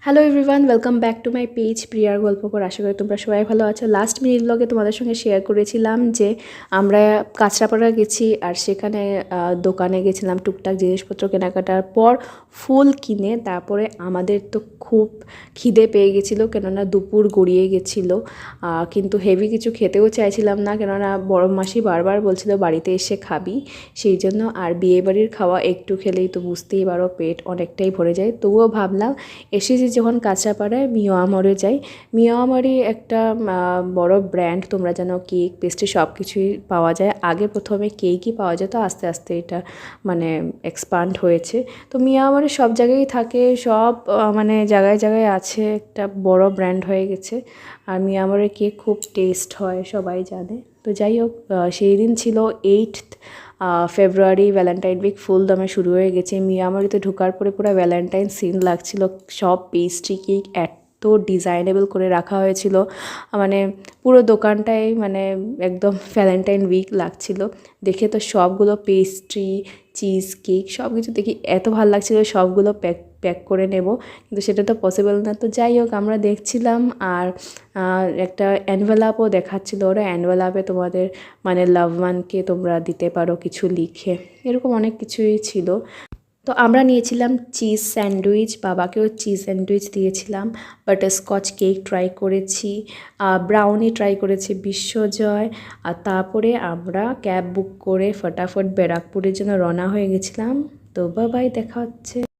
Hello everyone, welcome back to my page প্রিয়ার গল্পকর। আশা করি তোমরা সবাই ভালো আছো। লাস্ট মিনিট ব্লগে তোমাদের সঙ্গে শেয়ার করেছিলাম যে আমরা কাঁচরাপাড়া গেছি আর সেখানে দোকানে গেছিলাম টুকটাক জিনিসপত্র কেনাকাটার পর ফুল কিনে তারপরে আমাদের তো খুব খিদে পেয়ে গেছিলো, কেননা দুপুর গড়িয়ে গেছিলো। কিন্তু হেভি কিছু খেতেও চাইছিলাম না, কেননা বড় মাসি বারবার বলছিল বাড়িতে এসে খাবি, সেই জন্য। আর বিয়েবাড়ির খাওয়া একটু খেলেই তো বুঝতেই পারো পেট অনেকটাই ভরে যায়। তবুও ভাবলাম এসেছি যখন কাঁচরাপাড়ায় মিয়ামরে যাই। মিয়ামরি একটা বড় ব্র্যান্ড, তোমরা জানো কেক পেস্ট্রি সব কিছুই পাওয়া যায়। আগে প্রথমে কেকই পাওয়া যেত, আস্তে আস্তে এটা মানে এক্সপান্ড হয়েছে। তো মিয়ামরে সব জায়গায় থাকে, সব মানে জায়গায় জায়গায় আছে, একটা বড় ব্র্যান্ড হয়ে গেছে। আর মিয়ামরের কেক খুব টেস্ট হয়, সবাই জানে। তো যাই হোক, সেই দিন ছিল 8th ফেব্রুয়ারি, ভ্যালেন্টাইন উইক ফুল দমে শুরু হয়ে গেছে। মিয়ামরিতে ঢোকার পরে পুরো ভ্যালেন্টাইন সিন লাগছিল। সব পেস্ট্রি কেক এত ডিজাইনেবল করে রাখা হয়েছিল, মানে পুরো দোকানটাই মানে একদম ভ্যালেন্টাইন উইক লাগছিল দেখে। তো সবগুলো পেস্ট্রি, চিজ কেক সব কিছু দেখি এত ভালো লাগছিল, সবগুলো প্যাক প্যাক করে নেব, কিন্তু সেটা তো পসিবল না। তো যাই হোক, আমরা দেখছিলাম। আর একটা অ্যানভেলাপও দেখাচ্ছিল, ওরা অ্যানভেলাপে তোমাদের মানে লাভ ওয়ানকে তোমরা দিতে পারো কিছু লিখে, এরকম অনেক কিছুই ছিল। তো আমরা নিয়েছিলাম চিজ স্যান্ডউইচ, বাবাকেও চিজ স্যান্ডউইচ দিয়েছিলাম। বাটারস্কচ কেক ট্রাই করেছি, ব্রাউনি ট্রাই করেছি বিশ্বজয়। আর তারপরে আমরা ক্যাব বুক করে ফটাফট ব্যারাকপুরের জন্য রওনা হয়ে গেছিলাম। তো বাবাই, দেখা হচ্ছে।